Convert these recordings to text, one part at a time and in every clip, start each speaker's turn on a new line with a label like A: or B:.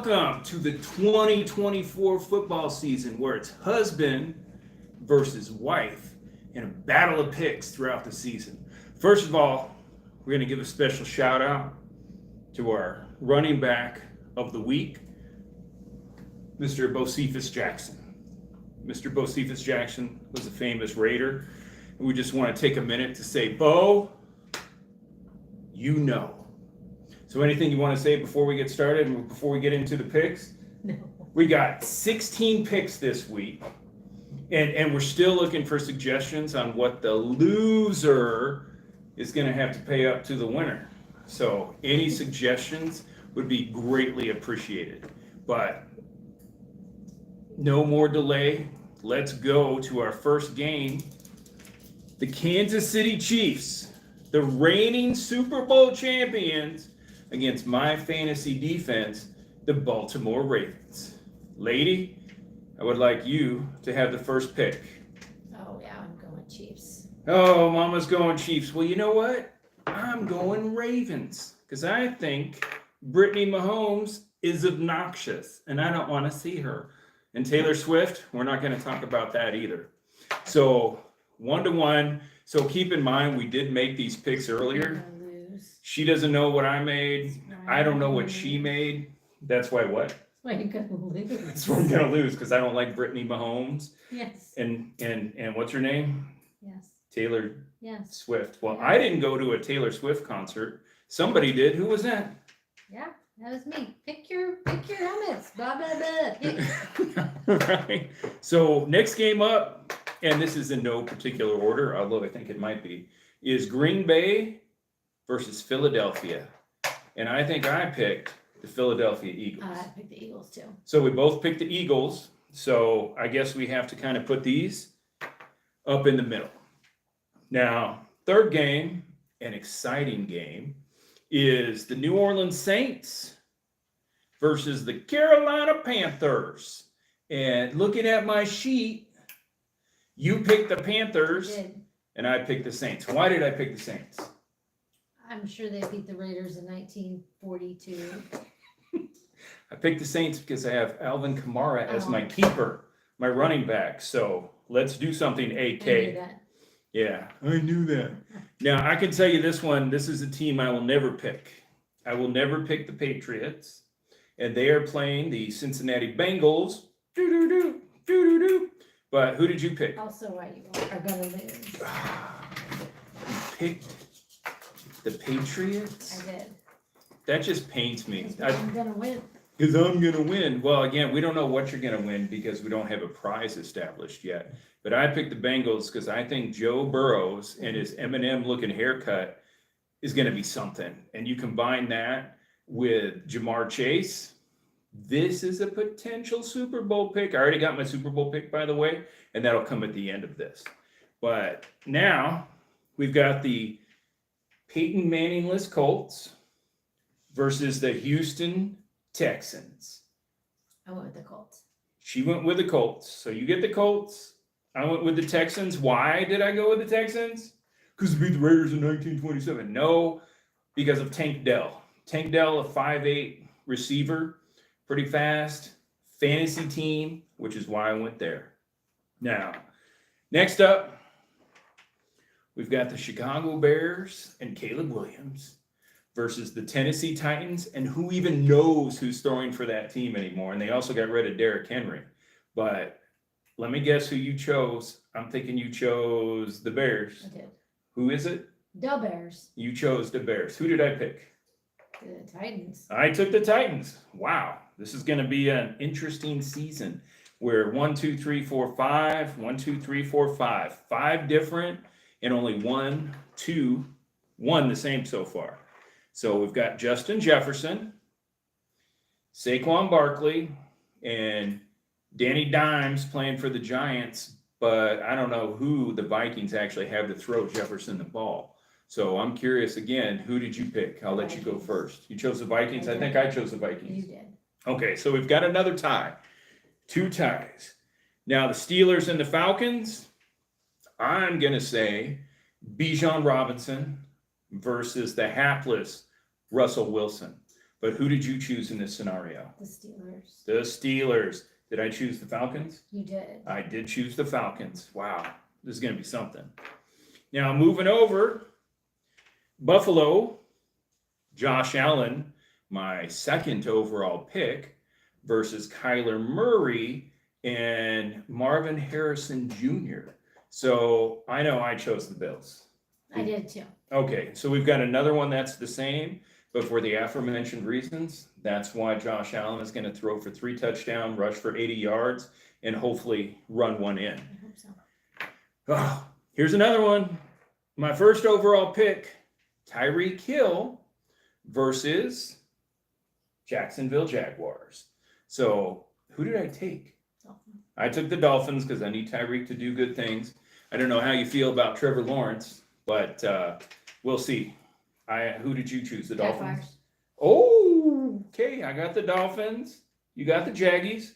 A: Welcome to the 2024 football season where it's husband versus wife in a battle of picks throughout the season. First of all, we're going to give a special shout out to our running back of the week, Mr. Bocephus Jackson. Mr. Bocephus Jackson was a famous Raider. And we just want to take a minute to say, Bo, you know. So anything you want to say before we get started and before we get into the picks?
B: No.
A: We got 16 picks this week. And we're still looking for suggestions on what the loser is going to have to pay up to the winner. So any suggestions would be greatly appreciated. But no more delay. Let's go to our first game. The Kansas City Chiefs, the reigning Super Bowl champions, against my fantasy defense, the Baltimore Ravens. Lady, I would like you to have the first pick.
B: Oh, yeah, I'm going Chiefs.
A: Oh, Mama's going Chiefs. Well, you know what? I'm going Ravens because I think Brittany Mahomes is obnoxious and I don't want to see her. And Taylor Swift, we're not going to talk about that either. So 1-1. So keep in mind, we did make these picks earlier. She doesn't know what I made. I don't know what she made. That's why what?
B: That's why you're going to lose.
A: That's why I'm gonna lose because I don't like Brittany Mahomes.
B: Yes.
A: And what's her name?
B: Yes.
A: Taylor
B: Yes.
A: Swift. Well, I didn't go to a Taylor Swift concert. Somebody did. Who was that?
B: Yeah, that was me. Pick your helmets. Blah blah blah.
A: Right. So next game up, and this is in no particular order, although I think it might be, is Green Bay versus Philadelphia. And I think I picked the Philadelphia Eagles.
B: I picked the Eagles too.
A: So we both picked the Eagles. So I guess we have to kind of put these up in the middle. Now, third game, an exciting game, is the New Orleans Saints versus the Carolina Panthers. And looking at my sheet, you picked the Panthers and I picked the Saints. Why did I pick the Saints?
B: I'm sure they beat the Raiders in 1942.
A: I picked the Saints because I have Alvin Kamara as my keeper, my running back. So let's do something, AK.
B: I knew that.
A: Yeah, I knew that. Now, I can tell you this one, this is a team I will never pick. I will never pick the Patriots. And they are playing the Cincinnati Bengals. Doo-doo-doo, doo-doo-doo. But who did you pick?
B: Also, why you are going to lose.
A: You picked the Patriots?
B: I did.
A: That just pains me.
B: I'm going to win.
A: Because I'm going to win. Well, again, we don't know what you're going to win because we don't have a prize established yet. But I picked the Bengals because I think Joe Burrows and his Eminem looking haircut is going to be something. And you combine that with Jamar Chase. This is a potential Super Bowl pick. I already got my Super Bowl pick, by the way, and that'll come at the end of this. But now we've got the Peyton Manning-less Colts versus the Houston Texans.
B: I went with the Colts.
A: She went with the Colts. So you get the Colts. I went with the Texans. Why did I go with the Texans? Because they beat the Raiders in 1927. No, because of Tank Dell. Tank Dell, a 5'8" receiver, pretty fast, fantasy team, which is why I went there. Now, next up, we've got the Chicago Bears and Caleb Williams versus the Tennessee Titans, and who even knows who's throwing for that team anymore. And they also got rid of Derrick Henry. But let me guess who you chose. I'm thinking you chose the Bears.
B: I did.
A: Who is it?
B: The Bears.
A: You chose the Bears. Who did I pick?
B: The Titans.
A: I took the Titans. Wow. This is going to be an interesting season where 1, 2, 3, 4, 5, 1, 2, 3, 4, 5. 5 different and only 1, 2, 1 the same so far. So we've got Justin Jefferson, Saquon Barkley, and Danny Dimes playing for the Giants, but I don't know who the Vikings actually have to throw Jefferson the ball. So I'm curious again, who did you pick? I'll let you go first. You chose the Vikings? I think I chose the Vikings.
B: You did.
A: Okay, so we've got another tie. 2 ties. Now the Steelers and the Falcons, I'm going to say Bijan Robinson versus the hapless Russell Wilson. But who did you choose in this scenario?
B: The Steelers.
A: The Steelers. Did I choose the Falcons?
B: You did.
A: I did choose the Falcons. Wow, this is going to be something. Now, moving over, Buffalo, Josh Allen, my second overall pick, versus Kyler Murray and Marvin Harrison Jr. So I know I chose the Bills.
B: I did too.
A: Okay, so we've got another one that's the same, but for the aforementioned reasons, that's why Josh Allen is going to throw for 3 touchdowns, rush for 80 yards, and hopefully run one in.
B: I hope so.
A: Oh, here's another one. My first overall pick, Tyreek Hill versus Jacksonville Jaguars. So who did I take?
B: Dolphins.
A: I took the Dolphins because I need Tyreek to do good things. I don't know how you feel about Trevor Lawrence, but we'll see. Who did you choose? The Dolphins?
B: Jaguars.
A: Oh, okay. I got the Dolphins. You got the Jaggies.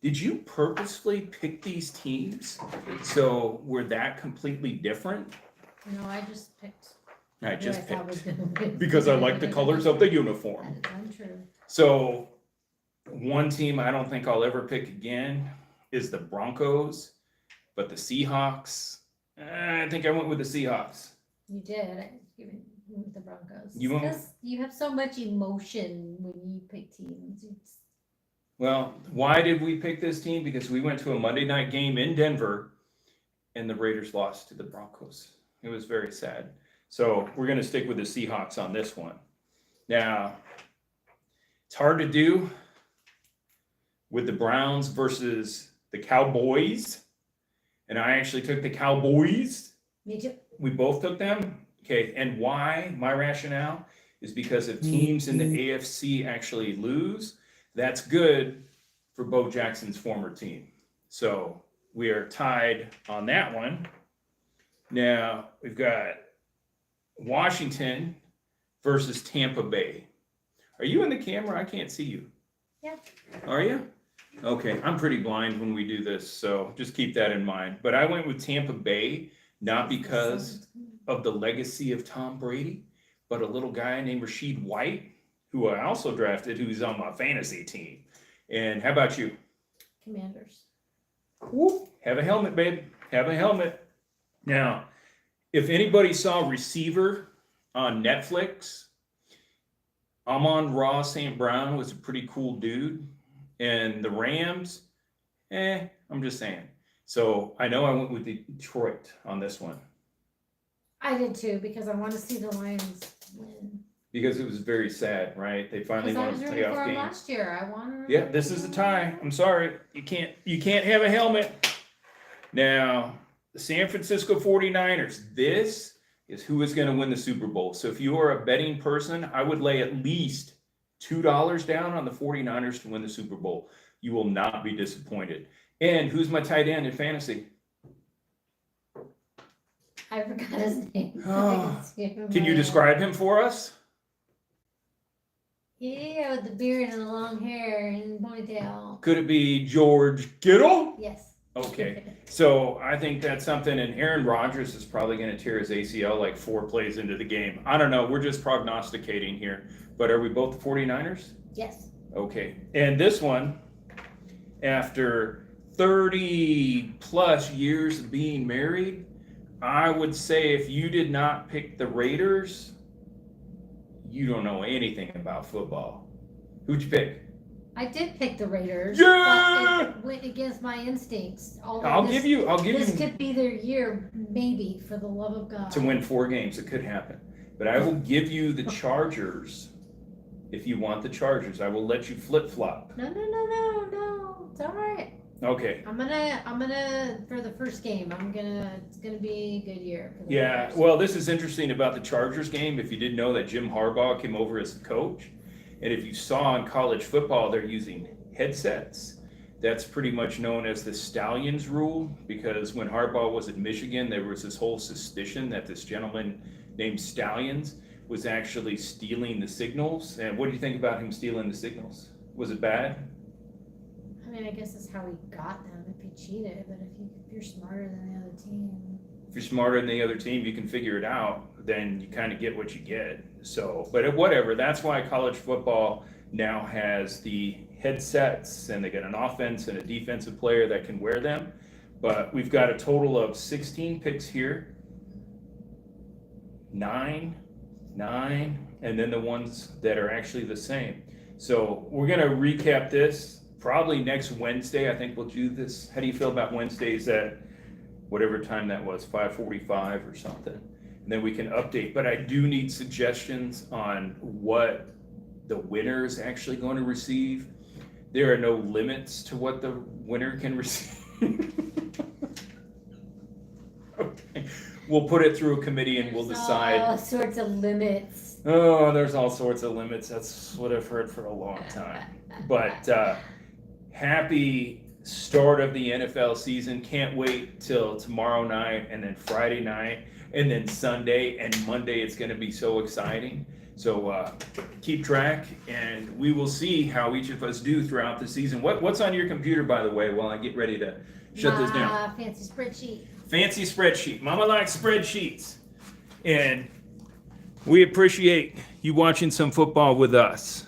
A: Did you purposefully pick these teams so we're that completely different?
B: No, I just picked.
A: I
B: who
A: just
B: thought was
A: picked
B: gonna win.
A: because I like the colors of the uniform.
B: That is untrue.
A: So one team I don't think I'll ever pick again is the Broncos, but the Seahawks, I think I went with the Seahawks.
B: You did. You went with the Broncos.
A: You went-
B: Because you have so much emotion when you pick teams.
A: Well, why did we pick this team? Because we went to a Monday night game in Denver and the Raiders lost to the Broncos. It was very sad. So we're going to stick with the Seahawks on this one. Now, it's hard to do with the Browns versus the Cowboys. And I actually took the Cowboys.
B: Me too.
A: We both took them. Okay, and why? My rationale is because if teams in the AFC actually lose, that's good for Bo Jackson's former team. So we are tied on that one. Now we've got Washington versus Tampa Bay. Are you in the camera? I can't see you.
B: Yeah.
A: Are you? Okay, I'm pretty blind when we do this, so just keep that in mind. But I went with Tampa Bay, not because of the legacy of Tom Brady, but a little guy named Rashid White, who I also drafted, who's on my fantasy team. And how about you?
B: Commanders.
A: Whoop, have a helmet, babe. Have a helmet. Now, if anybody saw Receiver on Netflix, Amon-Ra St. Brown was a pretty cool dude. And the Rams, I'm just saying. So I know I went with Detroit on this one.
B: I did too because I want to see the Lions win.
A: Because it was very sad, right? They finally
B: Because I
A: won
B: was
A: a
B: rooting for
A: playoff
B: them
A: game.
B: last year. I wanted.
A: Yeah, this is a tie. I'm sorry. You can't have a helmet. Now, the San Francisco 49ers. This is who is going to win the Super Bowl. So if you are a betting person, I would lay at least $2 down on the 49ers to win the Super Bowl. You will not be disappointed. And who's my tight end in fantasy?
B: I forgot his name.
A: Oh. Can you describe him for us?
B: Yeah, with the beard and the long hair and ponytail.
A: Could it be George Kittle?
B: Yes.
A: Okay. So I think that's something, and Aaron Rodgers is probably going to tear his ACL like 4 plays into the game. I don't know. We're just prognosticating here. But are we both the 49ers?
B: Yes.
A: Okay. And this one, after 30 plus years of being married, I would say if you did not pick the Raiders, you don't know anything about football. Who'd you pick?
B: I did pick the Raiders.
A: Yeah!
B: But it went against my instincts.
A: I'll give you
B: This could be their year, maybe, for the love of God.
A: to win 4 games. It could happen. But I will give you the Chargers. If you want the Chargers, I will let you flip-flop.
B: No. It's all right.
A: Okay.
B: I'm gonna for the first game. It's gonna be a good year. For the
A: Yeah,
B: Raiders.
A: well, this is interesting about the Chargers game. If you didn't know that Jim Harbaugh came over as a coach, and if you saw in college football, they're using headsets. That's pretty much known as the Stallions rule, because when Harbaugh was at Michigan, there was this whole suspicion that this gentleman named Stallions was actually stealing the signals. And what do you think about him stealing the signals? Was it bad?
B: I mean, I guess that's how he got them if he cheated. But if you're smarter than the other team,
A: you're smarter than the other team, you can figure it out, then you kind of get what you get. So, but whatever, that's why college football now has the headsets, and they got an offense and a defensive player that can wear them. But we've got a total of 16 picks here. 9, and then the ones that are actually the same. So we're gonna recap this probably next Wednesday. I think we'll do this. How do you feel about Wednesdays at whatever time that was, 5:45 or something? And then we can update. But I do need suggestions on what the winner is actually going to receive. There are no limits to what the winner can receive. Okay. We'll put it through a committee and we'll decide.
B: All sorts of limits.
A: Oh, there's all sorts of limits. That's what I've heard for a long time. But happy start of the NFL season. Can't wait till tomorrow night, and then Friday night, and then Sunday and Monday. It's going to be so exciting. So keep track, and we will see how each of us do throughout the season. What's on your computer, by the way, while I get ready to shut this down?
B: Fancy spreadsheet.
A: Fancy spreadsheet. Mama likes spreadsheets. And we appreciate you watching some football with us.